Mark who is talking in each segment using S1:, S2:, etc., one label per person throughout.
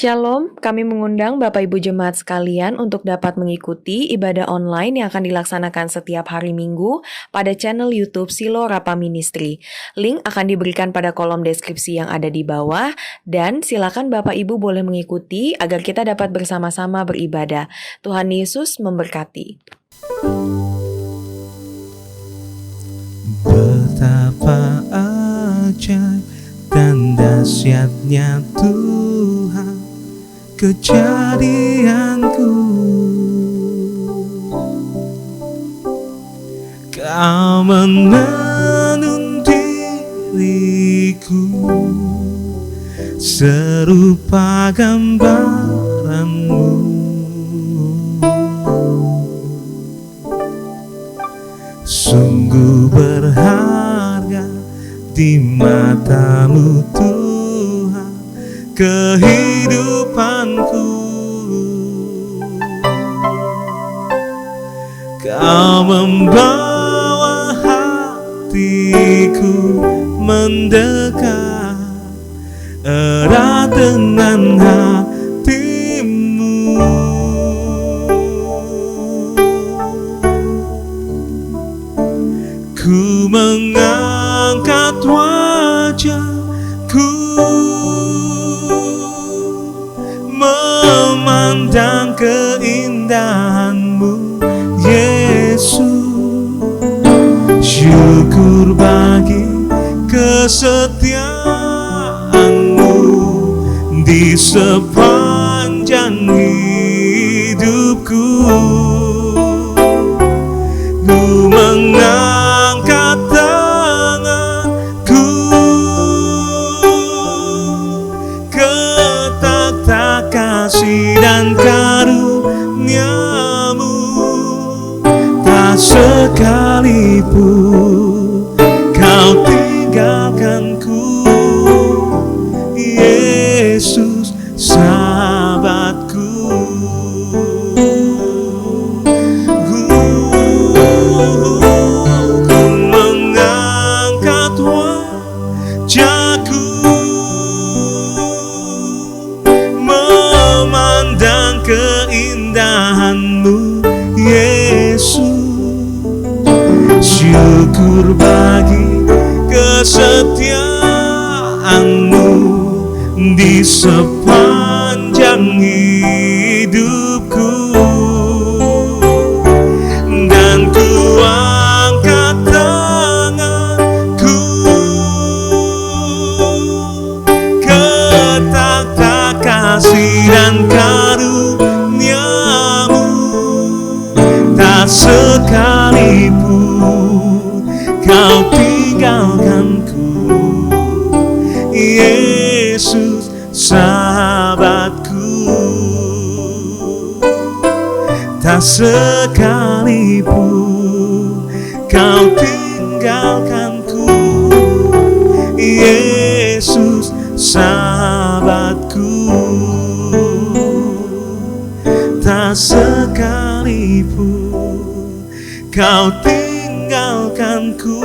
S1: Shalom, kami mengundang Bapak Ibu Jemaat sekalian untuk dapat mengikuti ibadah online yang akan dilaksanakan setiap hari Minggu pada channel YouTube Silo Rapa Ministry. Link akan diberikan pada kolom deskripsi yang ada di bawah, dan silakan Bapak Ibu boleh mengikuti agar kita dapat bersama-sama beribadah. Tuhan Yesus memberkati.
S2: Betapa ajaib dan dahsyatnya Tuhan kejadianku, Kau menuntun diriku serupa gambaranmu. Sungguh berharga di matamu Tuhan kehidupanku. Kau membawa hatiku mendekat erat dengan hatimu. Ku mengangkat wajahku memandang keindahanmu, Yesus. Syukur bagi kesetiaanmu di sepanjang hidupku. Ku mengangkat tanganku ke takhta kasih dan karuniamu. Tak sekalipun Kau tinggalkanku, Yesus sahabatku. Ku mengangkat wajahku memandang keindahanmu, Yesus. Syukur bagi kesetiaanmu di sepanjang hidupku. Dan ku angkat tanganku ke takhta kasih dan karuniamu. Tak sekalipun Kau tinggalkanku, Yesus sahabatku. Tak sekalipun Kau tinggalkanku, Yesus sahabatku. Tak sekalipun Kau tinggalkanku,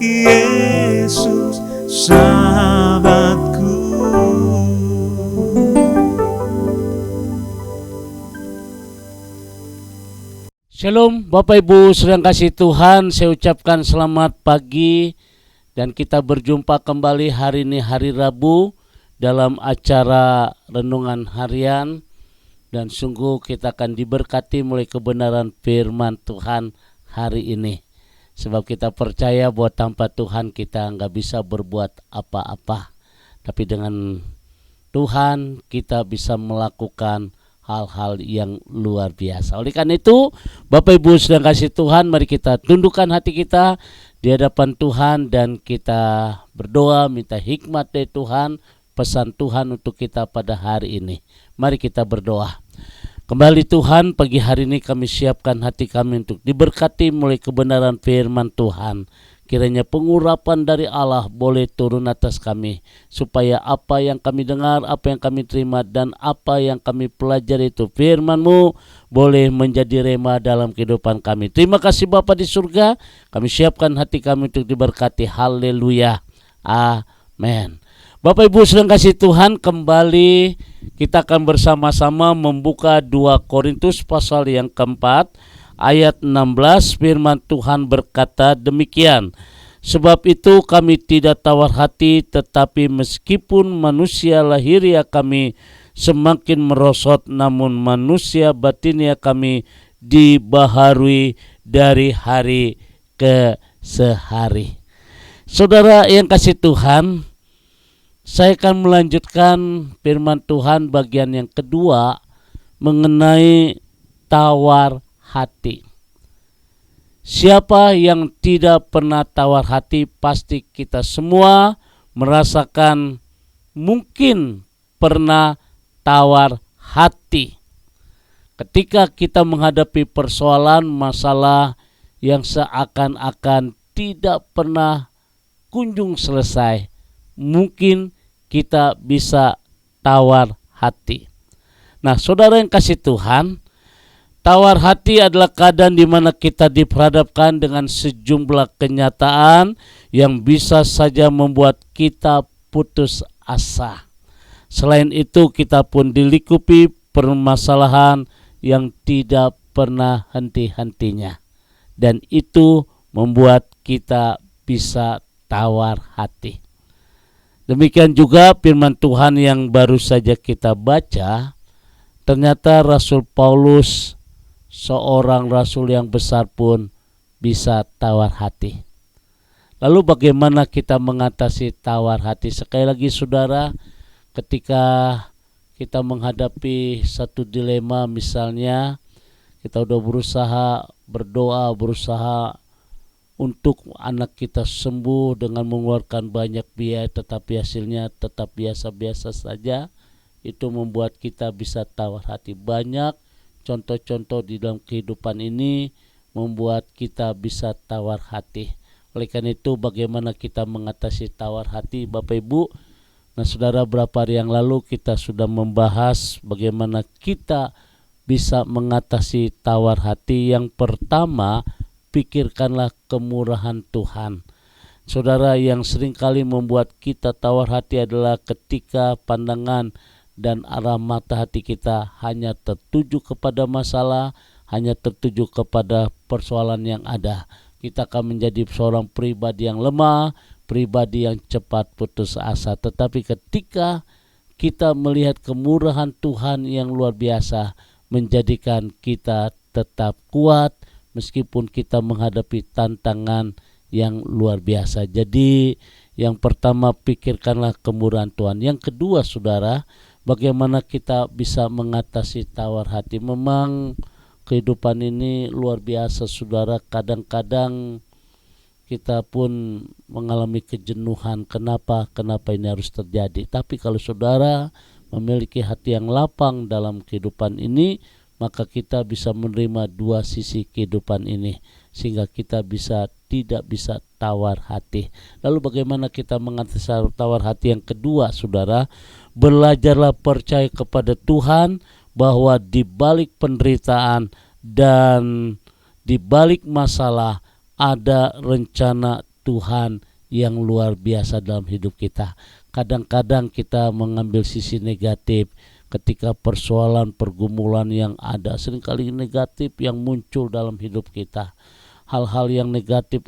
S2: Yesus sahabatku.
S3: Shalom Bapak Ibu sedang kasih Tuhan, saya ucapkan selamat pagi dan kita berjumpa kembali hari ini hari Rabu dalam acara Renungan Harian. Dan sungguh kita akan diberkati mulai kebenaran firman Tuhan hari ini. Sebab kita percaya bahwa tanpa Tuhan kita nggak bisa berbuat apa-apa. Tapi dengan Tuhan kita bisa melakukan hal-hal yang luar biasa. Oleh karena itu, Bapak Ibu sedang kasih Tuhan, mari kita tundukkan hati kita di hadapan Tuhan dan kita berdoa minta hikmat dari Tuhan, pesan Tuhan untuk kita pada hari ini. Mari kita berdoa. Kembali Tuhan, pagi hari ini kami siapkan hati kami untuk diberkati mulai kebenaran firman Tuhan. Kiranya pengurapan dari Allah boleh turun atas kami, supaya apa yang kami dengar, apa yang kami terima, dan apa yang kami pelajari itu firman-Mu boleh menjadi rema dalam kehidupan kami. Terima kasih Bapa di surga, kami siapkan hati kami untuk diberkati. Haleluya, amin. Bapak Ibu sedang kasih Tuhan, kembali kita akan bersama-sama membuka 2 Korintus pasal yang keempat ayat 16. Firman Tuhan berkata demikian, sebab itu kami tidak tawar hati, tetapi meskipun manusia lahiriah kami semakin merosot, namun manusia batiniah kami dibaharui dari hari ke sehari. Saudara yang kasih Tuhan, saya akan melanjutkan firman Tuhan bagian yang kedua mengenai tawar hati. Siapa yang tidak pernah tawar hati, pasti kita semua merasakan mungkin pernah tawar hati. Ketika kita menghadapi persoalan masalah yang seakan-akan tidak pernah kunjung selesai, mungkin kita bisa tawar hati. Nah, saudara yang kasih Tuhan, tawar hati adalah keadaan di mana kita diperhadapkan dengan sejumlah kenyataan yang bisa saja membuat kita putus asa. Selain itu, kita pun dilingkupi permasalahan yang tidak pernah henti-hentinya. Dan itu membuat kita bisa tawar hati. Demikian juga firman Tuhan yang baru saja kita baca, ternyata Rasul Paulus, seorang rasul yang besar pun bisa tawar hati. Lalu bagaimana kita mengatasi tawar hati? Sekali lagi saudara, ketika kita menghadapi satu dilema, misalnya kita udah berusaha berdoa, berusaha untuk anak kita sembuh dengan mengeluarkan banyak biaya, tetapi hasilnya tetap biasa-biasa saja, itu membuat kita bisa tawar hati. Banyak contoh-contoh di dalam kehidupan ini membuat kita bisa tawar hati. Oleh karena itu, bagaimana kita mengatasi tawar hati, Bapak Ibu? Nah, saudara, berapa hari yang lalu kita sudah membahas bagaimana kita bisa mengatasi tawar hati. Yang pertama, pikirkanlah kemurahan Tuhan. Saudara, yang seringkali membuat kita tawar hati adalah ketika pandangan dan arah mata hati kita hanya tertuju kepada masalah, hanya tertuju kepada persoalan yang ada. Kita akan menjadi seorang pribadi yang lemah, pribadi yang cepat putus asa. Tetapi ketika kita melihat kemurahan Tuhan yang luar biasa, menjadikan kita tetap kuat meskipun kita menghadapi tantangan yang luar biasa. Jadi yang pertama, pikirkanlah kemurahan Tuhan. Yang kedua, saudara, bagaimana kita bisa mengatasi tawar hati. Memang kehidupan ini luar biasa, saudara. Kadang-kadang kita pun mengalami kejenuhan. Kenapa ini harus terjadi? Tapi kalau saudara memiliki hati yang lapang dalam kehidupan ini, maka kita bisa menerima dua sisi kehidupan ini, sehingga kita tidak bisa tawar hati. Lalu bagaimana kita mengatasi tawar hati? Yang kedua, saudara, belajarlah percaya kepada Tuhan bahwa di balik penderitaan dan di balik masalah ada rencana Tuhan yang luar biasa dalam hidup kita. Kadang-kadang kita mengambil sisi negatif ketika persoalan pergumulan yang ada, seringkali negatif yang muncul dalam hidup kita. Hal-hal yang negatif.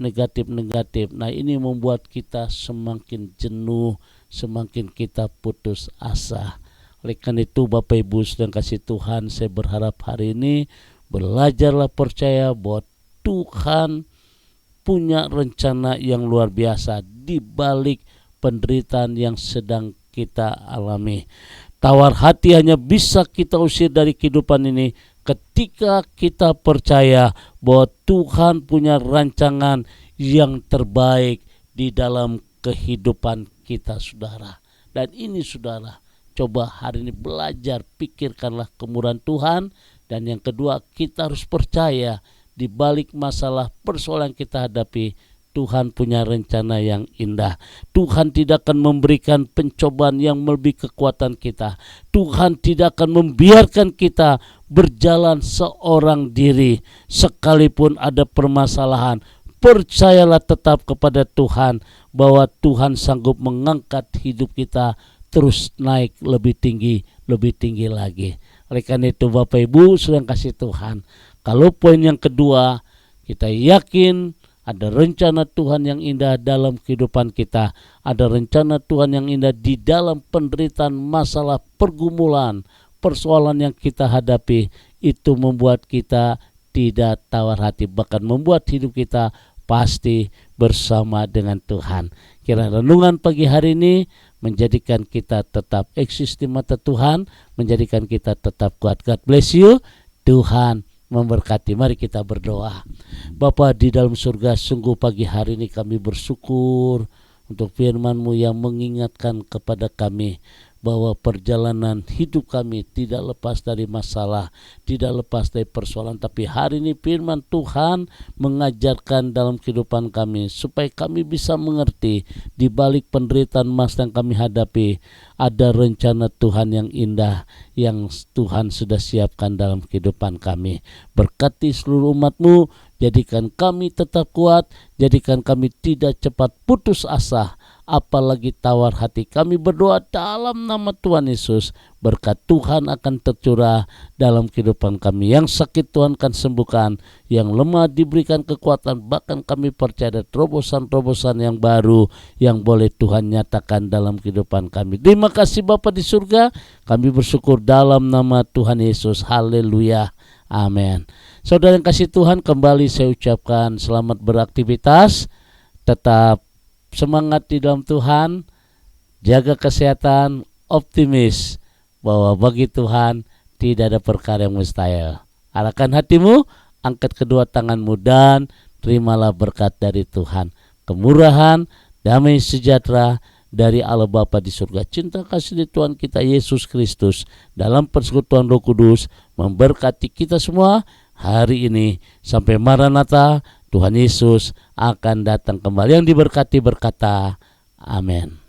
S3: Nah, ini membuat kita semakin jenuh, semakin kita putus asa. Oleh karena itu, Bapak Ibu sedang kasih Tuhan, saya berharap hari ini belajarlah percaya bahwa Tuhan punya rencana yang luar biasa di balik penderitaan yang sedang kita alami. Tawar hati hanya bisa kita usir dari kehidupan ini ketika kita percaya bahwa Tuhan punya rancangan yang terbaik di dalam kehidupan kita, saudara. Dan ini, saudara, coba hari ini belajar, pikirkanlah kemurahan Tuhan. Dan yang kedua, kita harus percaya di balik masalah persoalan kita hadapi, Tuhan punya rencana yang indah. Tuhan tidak akan memberikan pencobaan yang melebihi kekuatan kita. Tuhan tidak akan membiarkan kita berjalan seorang diri. Sekalipun ada permasalahan, percayalah tetap kepada Tuhan bahwa Tuhan sanggup mengangkat hidup kita terus naik lebih tinggi lagi. Oleh karena itu Bapak Ibu sedang kasih Tuhan, kalau poin yang kedua, kita yakin ada rencana Tuhan yang indah dalam kehidupan kita. Ada rencana Tuhan yang indah di dalam penderitaan, masalah, pergumulan, persoalan yang kita hadapi. Itu membuat kita tidak tawar hati, bahkan membuat hidup kita pasti bersama dengan Tuhan. Kiranya renungan pagi hari ini menjadikan kita tetap eksis di mata Tuhan, menjadikan kita tetap kuat. God bless you. Tuhan memberkati. Mari kita berdoa. Bapa di dalam surga, sungguh pagi hari ini kami bersyukur untuk firman-Mu yang mengingatkan kepada kami bahwa perjalanan hidup kami tidak lepas dari masalah, tidak lepas dari persoalan. Tapi hari ini firman Tuhan mengajarkan dalam kehidupan kami supaya kami bisa mengerti di balik penderitaan masalah yang kami hadapi ada rencana Tuhan yang indah yang Tuhan sudah siapkan dalam kehidupan kami. Berkati seluruh umat-Mu, jadikan kami tetap kuat, jadikan kami tidak cepat putus asa, apalagi tawar hati. Kami berdoa dalam nama Tuhan Yesus, berkat Tuhan akan tercurah dalam kehidupan kami. Yang sakit Tuhan akan sembuhkan, yang lemah diberikan kekuatan, bahkan kami percaya ada terobosan-terobosan yang baru yang boleh Tuhan nyatakan dalam kehidupan kami. Terima kasih Bapa di surga, kami bersyukur dalam nama Tuhan Yesus. Haleluya. Amin. Saudara yang kasih Tuhan, kembali saya ucapkan selamat beraktivitas, tetap semangat di dalam Tuhan, jaga kesehatan, optimis bahwa bagi Tuhan tidak ada perkara yang mustahil. Arahkan hatimu, angkat kedua tanganmu dan terimalah berkat dari Tuhan. Kemurahan, damai sejahtera dari Allah Bapa di surga, cinta kasih di Tuhan kita Yesus Kristus dalam persekutuan Roh Kudus memberkati kita semua hari ini sampai Maranatha. Tuhan Yesus akan datang kembali. Yang diberkati berkata, amin.